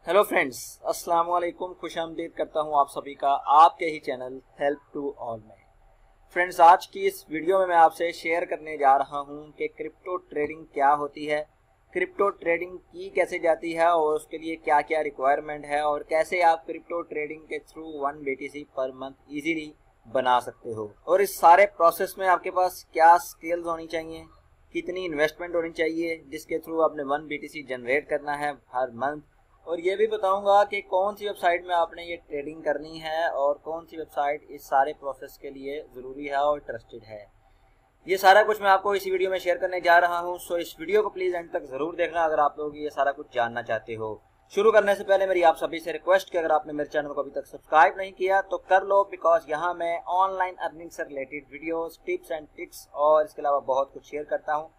Hello friends, अस्सलाम वालेकुम। खुशामदीद करता हूं आप सभी का आपके ही चैनल हेल्प टू ऑल में। फ्रेंड्स, आज की इस वीडियो में मैं आपसे शेयर करने जा रहा हूं कि क्रिप्टो ट्रेडिंग क्या होती है, क्रिप्टो ट्रेडिंग की कैसे जाती है और उसके लिए क्या क्या रिक्वायरमेंट है और कैसे आप क्रिप्टो ट्रेडिंग के through 1 BTC per month easily बना सकते हो। और इस सारे प्रोसेस में आपके पास क्या स्किल्स होनी चाहिए, कितनी इन्वेस्टमेंट होनी चाहिए जिसके थ्रू आपने 1 BTC जनरेट करना है हर मंथ, और ये भी बताऊंगा कि कौन सी वेबसाइट में आपने ये ट्रेडिंग करनी है और कौन सी वेबसाइट इस सारे प्रोसेस के लिए ज़रूरी है और ट्रस्टेड है। ये सारा कुछ मैं आपको इस वीडियो में शेयर करने जा रहा हूं। सो इस वीडियो को प्लीज़ एंड तक ज़रूर देखना अगर आप लोग ये सारा कुछ जानना चाहते हो। शुरू करने से पहले मेरी आप सभी से रिक्वेस्ट कि अगर आपने मेरे चैनल को अभी तक सब्सक्राइब नहीं किया तो कर लो, बिकॉज यहाँ मैं ऑनलाइन अर्निंग से related videos, tips and tricks और इसके अलावा बहुत कुछ शेयर करता हूँ,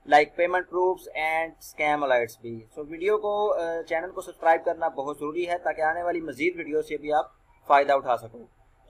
like payment proofs and scam alerts भी। सो वीडियो को चैनल को सब्सक्राइब करना बहुत ज़रूरी है ताकि आने वाली मजीद वीडियो से भी आप फ़ायदा उठा सको।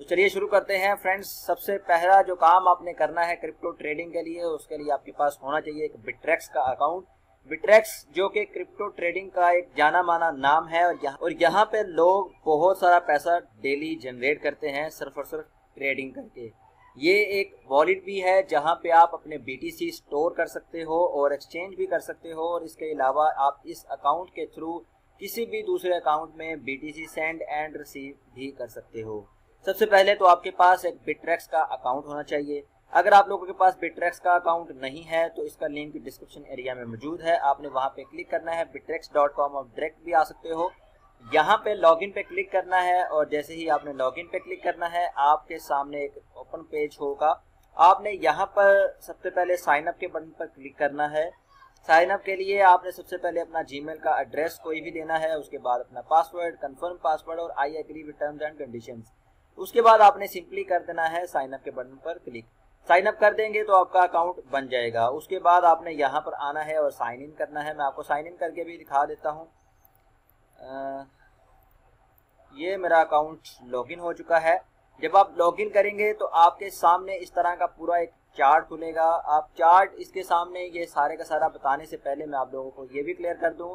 तो चलिए शुरू करते हैं फ्रेंड्स। सबसे पहला जो काम आपने करना है क्रिप्टो ट्रेडिंग के लिए, उसके लिए आपके पास होना चाहिए एक बिटरेक्स का अकाउंट। बिटरेक्स जो कि क्रिप्टो ट्रेडिंग का एक जाना माना नाम है और यहाँ पे लोग बहुत सारा पैसा डेली जनरेट करते हैं सिर्फ और सिर्फ ट्रेडिंग करके। ये एक वॉलेट भी है जहां पे आप अपने BTC स्टोर कर सकते हो और एक्सचेंज भी कर सकते हो, और इसके अलावा आप इस अकाउंट के थ्रू किसी भी दूसरे अकाउंट में BTC सेंड एंड रिसीव भी कर सकते हो। सबसे पहले तो आपके पास एक बिटरेक्स का अकाउंट होना चाहिए। अगर आप लोगों के पास बिटरेक्स का अकाउंट नहीं है तो इसका लिंक डिस्क्रिप्शन एरिया में मौजूद है, आपने वहां पे क्लिक करना है bittrex.com, और डायरेक्ट भी आ सकते हो। यहाँ पे लॉगिन पे क्लिक करना है और जैसे ही आपने लॉगिन पे क्लिक करना है आपके सामने एक ओपन पेज होगा। आपने यहाँ पर सबसे पहले साइन अप के बटन पर क्लिक करना है। साइन अप के लिए आपने सबसे पहले अपना जीमेल का एड्रेस कोई भी देना है, उसके बाद अपना पासवर्ड, कंफर्म पासवर्ड और I agree with terms and conditions. उसके बाद आपने सिंपली कर देना है साइन अप के बटन पर क्लिक। साइन अप कर देंगे तो आपका अकाउंट बन जाएगा। उसके बाद आपने यहाँ पर आना है और साइन इन करना है। मैं आपको साइन इन करके भी दिखा देता हूँ। ये मेरा अकाउंट लॉगिन हो चुका है। जब आप लॉगिन करेंगे तो आपके सामने इस तरह का पूरा एक चार्ट खुलेगा। आप चार्ट इसके सामने ये सारे का सारा बताने से पहले मैं आप लोगों को ये भी क्लियर कर दूं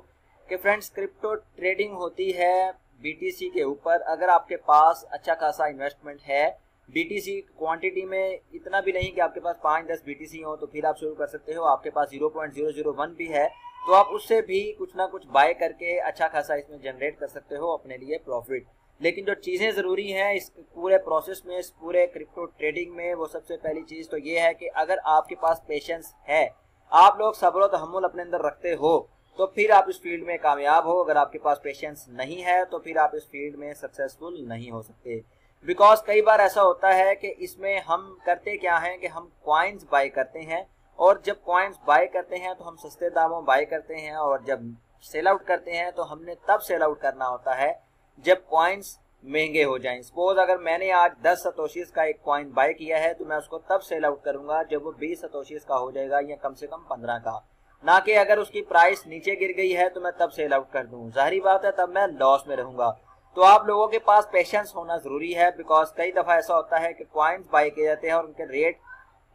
कि फ्रेंड्स, क्रिप्टो ट्रेडिंग होती है BTC के ऊपर। अगर आपके पास अच्छा खासा इन्वेस्टमेंट है BTC क्वांटिटी में, इतना भी नहीं कि आपके पास 5-10 BTC हो तो फिर आप शुरू कर सकते हो। आपके पास 0.001 भी है तो आप उससे भी कुछ ना कुछ बाय करके अच्छा खासा इसमें जनरेट कर सकते हो अपने लिए प्रॉफिट। लेकिन जो चीज़ें ज़रूरी हैं इस पूरे प्रोसेस में, इस पूरे क्रिप्टो ट्रेडिंग में, वो सबसे पहली चीज़ तो ये है कि अगर आपके पास पेशेंस है, आप लोग सब्र और तहम्मुल अपने अंदर रखते हो तो फिर आप इस फील्ड में कामयाब हो। अगर आपके पास पेशेंस नहीं है तो फिर आप इस फील्ड में सक्सेसफुल नहीं हो सकते। बिकॉज कई बार ऐसा होता है कि इसमें हम करते क्या हैं कि हम कॉइन्स बाय करते हैं, और जब कॉइन्स बाय करते हैं तो हम सस्ते दामों बाय करते हैं, और जब सेल आउट करते हैं तो हमने तब सेल आउट करना होता है जब कॉइन्स महंगे हो जाएं। सपोज अगर मैंने आज 10 सतोशीज का एक कॉइन बाय किया है तो मैं उसको तब सेल आउट करूंगा जब वो 20 सतोशीज का हो जाएगा, या कम से कम 15 का, ना कि अगर उसकी प्राइस नीचे गिर गई है तो मैं तब सेल आउट कर दूं। जाहिर बात है तब मैं लॉस में रहूंगा। तो आप लोगों के पास पेशेंस होना जरूरी है, बिकॉज कई दफा ऐसा होता है कि कॉइन्स बाय किए जाते हैं और उनके रेट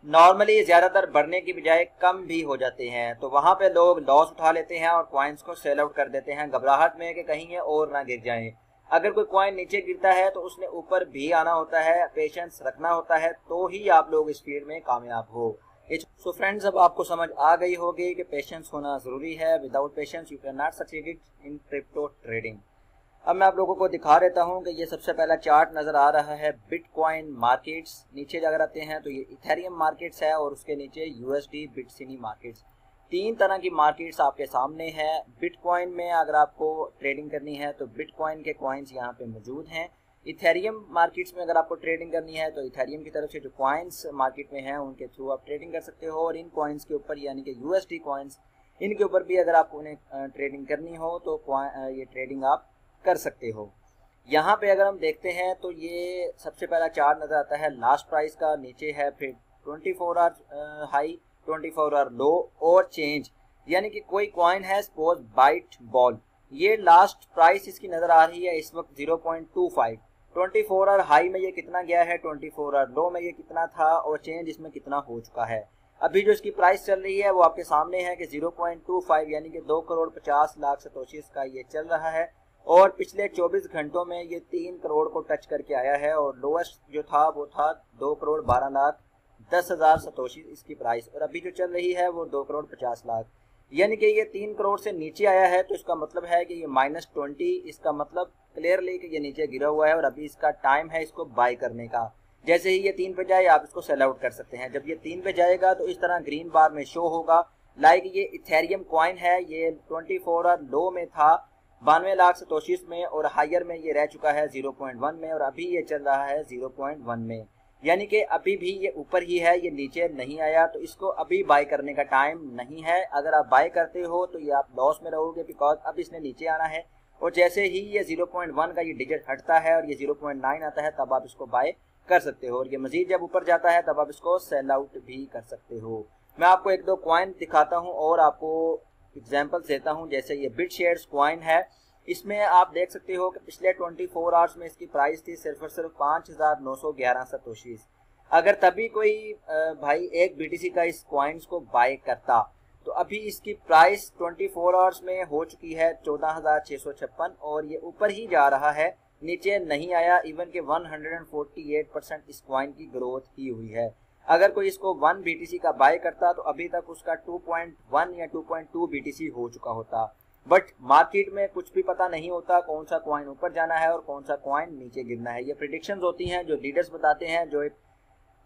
नॉर्मली ज्यादातर बढ़ने की बजाय कम भी हो जाते हैं, तो वहां पे लोग लॉस उठा लेते हैं और कॉइन्स को सेल आउट कर देते हैं घबराहट में कि कहीं ये और ना गिर जाए। अगर कोई कॉइन नीचे गिरता है तो उसने ऊपर भी आना होता है, पेशेंस रखना होता है, तो ही आप लोग इस फील्ड में कामयाब हो। सो फ्रेंड्स, अब आपको समझ आ गई होगी कि पेशेंस होना जरूरी है। Without patience you can not succeed in crypto trading. अब मैं आप लोगों को दिखा देता हूं कि ये सबसे पहला चार्ट नजर आ रहा है बिटकॉइन मार्केट्स। नीचे अगर आते हैं तो ये इथेरियम मार्केट्स है और उसके नीचे USD बिटसिनी मार्केट्स। 3 तरह की मार्केट्स आपके सामने है। बिटकॉइन में अगर आपको ट्रेडिंग करनी है तो बिटकॉइन के कॉइन्स यहाँ पे मौजूद हैं। इथेरियम मार्केट्स में अगर आपको ट्रेडिंग करनी है तो इथेरियम की तरफ से जो कॉइन्स मार्केट में हैं उनके थ्रू आप ट्रेडिंग कर सकते हो, और इन कॉइन्स के ऊपर यानी कि USD कॉइन्स, इनके ऊपर भी अगर आपको उन्हें ट्रेडिंग करनी हो तो ये ट्रेडिंग आप कर सकते हो। यहाँ पे अगर हम देखते हैं तो ये सबसे पहला चार्ट नजर आता है लास्ट प्राइस का, नीचे है फिर 24 आवर हाई, 24 आवर लो और चेंज, यानी कि कोई कॉइन है सपोज बाइट बॉल, ये लास्ट प्राइस इसकी नजर आ रही है इस वक्त 0.25। 24 आवर हाई में ये कितना गया है, 24 आवर लो में ये कितना था, और चेंज इसमें कितना हो चुका है। अभी जो इसकी प्राइस चल रही है वो आपके सामने है कि 0.25 यानी कि 2 करोड़ 50 लाख सतोशीज का ये चल रहा है, और पिछले 24 घंटों में ये 3 करोड़ को टच करके आया है और लोएस्ट जो था वो था 2,12,10,000 सतोशी इसकी प्राइस, और अभी जो चल रही है वो 2,50,00,000, यानी कि ये 3 करोड़ से नीचे आया है। तो इसका मतलब है कि ये -20, इसका मतलब क्लियरली कि ये नीचे गिरा हुआ है और अभी इसका टाइम है इसको बाय करने का। जैसे ही ये 3 पे जाए आप इसको सेल आउट कर सकते हैं। जब ये 3 पे जाएगा तो इस तरह ग्रीन बार में शो होगा। लाइक ये इथेरियम कॉइन है, ये 24 आवर लो में था 92 लाख सतोशीज में, और हायर में ये रह चुका है 0.1 में, और अभी ये चल रहा है 0.1 में, यानी कि अभी भी ये ऊपर ही है, ये नीचे नहीं आया। तो इसको अभी बाय करने का टाइम नहीं है। अगर आप बाय करते हो तो ये आप लॉस में रहोगे, बिकॉज अब इसने नीचे आना है, और जैसे ही ये 0.1 का ये डिजिट हटता है और ये 0.9 आता है तब आप इसको बाय कर सकते हो, और ये मजीद जब ऊपर जाता है तब आप इसको सेल आउट भी कर सकते हो। मैं आपको एक दो कॉइन दिखाता हूं और आपको एग्जांपल्स देता हूं। जैसे ये बिटशेयर्स कॉइन है, इसमें आप देख सकते हो कि पिछले 24 आवर्स में इसकी प्राइस थी सिर्फ और सिर्फ 5,911 सतोशीज। अगर तभी कोई भाई एक बीटीसी का इस कॉइन्स को बाय करता तो अभी इसकी प्राइस 24 आवर्स में हो चुकी है 14,656, और ये ऊपर ही जा रहा है, नीचे नहीं आया। इवन के 148% इस कॉइन की ग्रोथ की हुई है। अगर कोई इसको 1 बीटीसी का बाय करता तो अभी तक उसका 2.1 या 2.2 बीटीसी हो चुका होता। बट मार्केट में कुछ भी पता नहीं होता कौन सा कॉइन ऊपर जाना है और कौन सा कॉइन नीचे गिरना है। ये प्रेडिक्शंस होती हैं जो लीडर्स बताते हैं, जो एक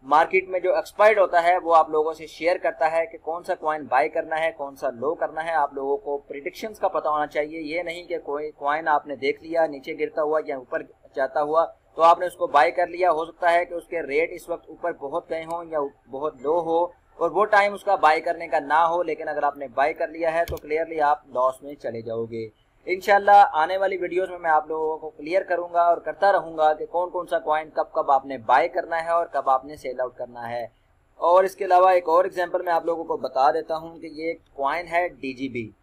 मार्केट में जो एक्सपर्ट होता है वो आप लोगों से शेयर करता है कि कौन सा कॉइन बाय करना है, कौन सा लो करना है। आप लोगों को प्रेडिक्शंस का पता होना चाहिए। ये नहीं कि कोई कॉइन आपने देख लिया नीचे गिरता हुआ या ऊपर जाता हुआ तो आपने उसको बाय कर लिया। हो सकता है कि उसके रेट इस वक्त ऊपर बहुत गए हों या बहुत लो हो और वो टाइम उसका बाय करने का ना हो, लेकिन अगर आपने बाय कर लिया है तो क्लियरली आप लॉस में चले जाओगे। इंशाल्लाह आने वाली वीडियोस में मैं आप लोगों को क्लियर करूंगा और करता रहूंगा कि कौन कौन सा कॉइन कब कब आपने बाय करना है और कब आपने सेल आउट करना है। और इसके अलावा एक और एग्जांपल मैं आप लोगों को बता देता हूं कि ये एक कॉइन है DGB।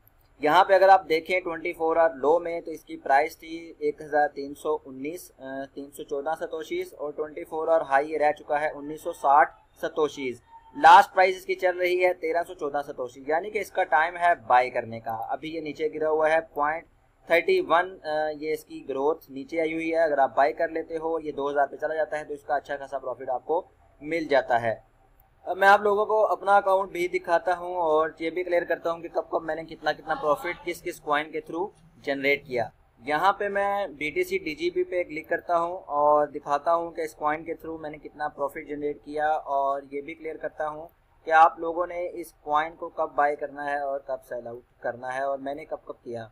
यहाँ पे अगर आप देखें 24 आवर लो में तो इसकी प्राइस थी 1,314 सतोशीज, और 24 आवर हाई रह चुका है 1960 सतोशीज। लास्ट प्राइस इसकी चल रही है 1,314 सतोशी, यानी कि इसका टाइम है बाय करने का। अभी ये नीचे गिरा हुआ है 0.31, ये इसकी ग्रोथ नीचे आई हुई है। अगर आप बाय कर लेते हो ये 2,000 पे चला जाता है तो इसका अच्छा खासा प्रॉफिट आपको मिल जाता है। अब मैं आप लोगों को अपना अकाउंट भी दिखाता हूं और ये भी क्लियर करता हूं कि कब कब मैंने कितना कितना प्रॉफिट किस किस कॉइन के थ्रू जनरेट किया। यहाँ पे मैं BTC DGB पे क्लिक करता हूँ और दिखाता हूँ कि इस कॉइन के थ्रू मैंने कितना प्रॉफिट जनरेट किया, और ये भी क्लियर करता हूँ कि आप लोगों ने इस कॉइन को कब बाय करना है और कब सेल आउट करना है और मैंने कब कब किया।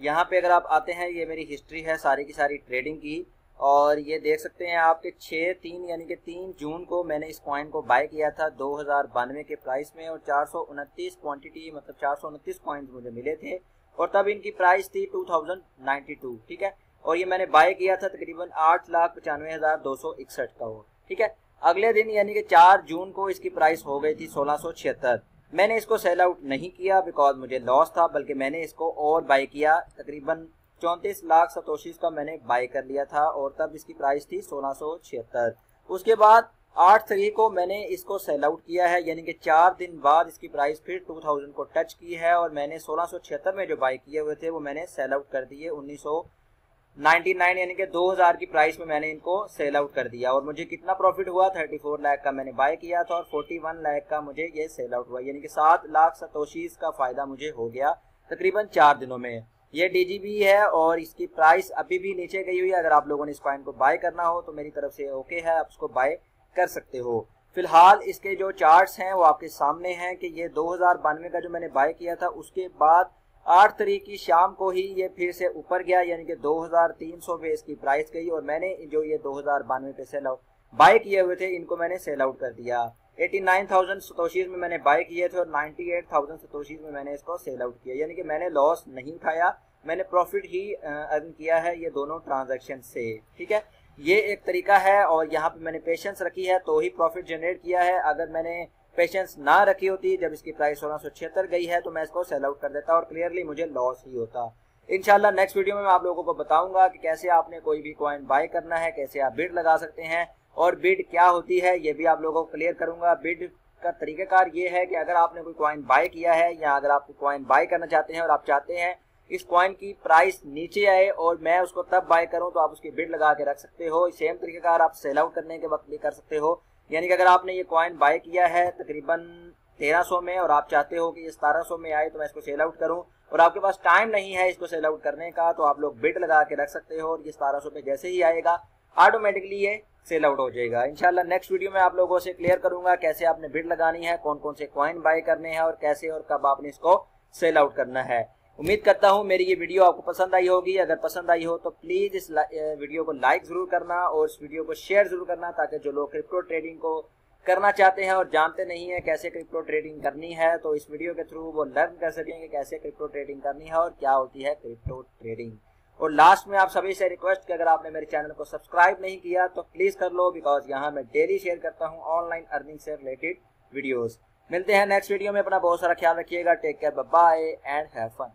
यहाँ पे अगर आप आते हैं, ये मेरी हिस्ट्री है सारी की सारी ट्रेडिंग की, और ये देख सकते हैं आपके 6/3 यानी कि 3 जून को मैंने इस कॉइन को बाय किया था 2092 के प्राइस में, और 429 क्वांटिटी मतलब 429 कॉइन्स मुझे मिले थे, और तब इनकी प्राइस थी 2092, ठीक है। और ये मैंने बाय किया था तकरीबन 8,95,261 का हो, ठीक है। अगले दिन यानी कि 4 जून को इसकी प्राइस हो गई थी 1676। मैंने इसको सेल आउट नहीं किया बिकॉज मुझे लॉस था, बल्कि मैंने इसको और बाय किया, तकरीबन 34 लाख सतोशीज का मैंने बाय कर लिया था, और तब इसकी प्राइस थी 1676। उसके बाद 8 तारीख को मैंने इसको सेल आउट किया है, यानी कि 4 दिन बाद इसकी प्राइस फिर 2000 को टच की है, और मैंने 1676 में जो बाय किए हुए थे वो मैंने सेल आउट कर दिए 1999 यानी कि 2000 की प्राइस में मैंने इनको सेल आउट कर दिया। और मुझे कितना प्रॉफिट हुआ, 34 लाख का मैंने बाय किया था और 41 लाख का मुझे ये सेल आउट हुआ, यानी कि 7 लाख सतोशीज का फायदा मुझे हो गया तकरीबन 4 दिनों में। ये DGB है और इसकी प्राइस अभी भी नीचे गई हुई है। अगर आप लोगों ने इस कॉइन को बाय करना हो तो मेरी तरफ से ओके है, आप इसको बाय कर सकते हो। फिलहाल इसके जो चार्ट्स हैं वो आपके सामने हैं कि ये 2092 का जो मैंने बाय किया था उसके बाद 8 तारीख की शाम को ही ये फिर से ऊपर गया, यानी कि 2300 पे इसकी प्राइस गई, और मैंने जो ये 2092 पे सेल आउट बाय किए हुए थे इनको मैंने सेल आउट कर दिया। 89,000 सतोशीज में मैंने बाय किए थे और 98,000 सतोशीज में मैंने इसको सेल आउट किया, यानी कि मैंने लॉस नहीं उठाया, मैंने प्रॉफिट ही अर्न किया है ये दोनों ट्रांजैक्शन से, ठीक है। ये एक तरीका है, और यहाँ पे मैंने पेशेंस रखी है तो ही प्रॉफिट जनरेट किया है। अगर मैंने पेशेंस ना रखी होती, जब इसकी प्राइस 1676 गई है तो मैं इसको सेल आउट कर देता और क्लियरली मुझे लॉस ही होता। इंशाल्लाह नेक्स्ट वीडियो में मैं आप लोगों को बताऊंगा कि कैसे आपने कोई भी कॉइन बाय करना है, कैसे आप बिड लगा सकते हैं, और बिड क्या होती है ये भी आप लोगों को क्लियर करूंगा। बिड का तरीकाकार ये है कि अगर आपने कोई कॉइन बाय किया है या अगर आप कॉइन बाय करना चाहते हैं और आप चाहते हैं इस कॉइन की प्राइस नीचे आए और मैं उसको तब बाय करूं तो आप उसकी बिड लगा के रख सकते हो। सेम तरीकेकार आप सेल आउट करने के वक्त भी कर सकते हो। यानी कि अगर आपने ये कॉइन बाय किया है तकरीबन 1300 में और आप चाहते हो कि ये 1700 में आए तो मैं इसको सेल आउट करूं, और आपके पास टाइम नहीं है इसको सेल आउट करने का, तो आप लोग बिड लगा के रख सकते हो और ये 1700 पे जैसे ही आएगा ऑटोमेटिकली ये सेल आउट हो जाएगा। इंशाल्लाह नेक्स्ट वीडियो में आप लोगों से क्लियर करूंगा कैसे आपने बिड लगानी है, कौन कौन से कॉइन बाय करने हैं और कैसे और कब आपने इसको सेल आउट करना है। उम्मीद करता हूं मेरी ये वीडियो आपको पसंद आई होगी। अगर पसंद आई हो तो प्लीज़ इस वीडियो को लाइक ज़रूर करना और इस वीडियो को शेयर ज़रूर करना, ताकि जो लोग क्रिप्टो ट्रेडिंग को करना चाहते हैं और जानते नहीं है कैसे क्रिप्टो ट्रेडिंग करनी है, तो इस वीडियो के थ्रू वो लर्न कर सकेंगे कैसे क्रिप्टो ट्रेडिंग करनी है और क्या होती है क्रिप्टो ट्रेडिंग। और लास्ट में आप सभी से रिक्वेस्ट कि अगर आपने मेरे चैनल को सब्सक्राइब नहीं किया तो प्लीज़ कर लो, बिकॉज यहाँ मैं डेली शेयर करता हूँ ऑनलाइन अर्निंग से रिलेटेड वीडियोज़। मिलते हैं नेक्स्ट वीडियो में। अपना बहुत सारा ख्याल रखिएगा। Take care, bye bye and have fun.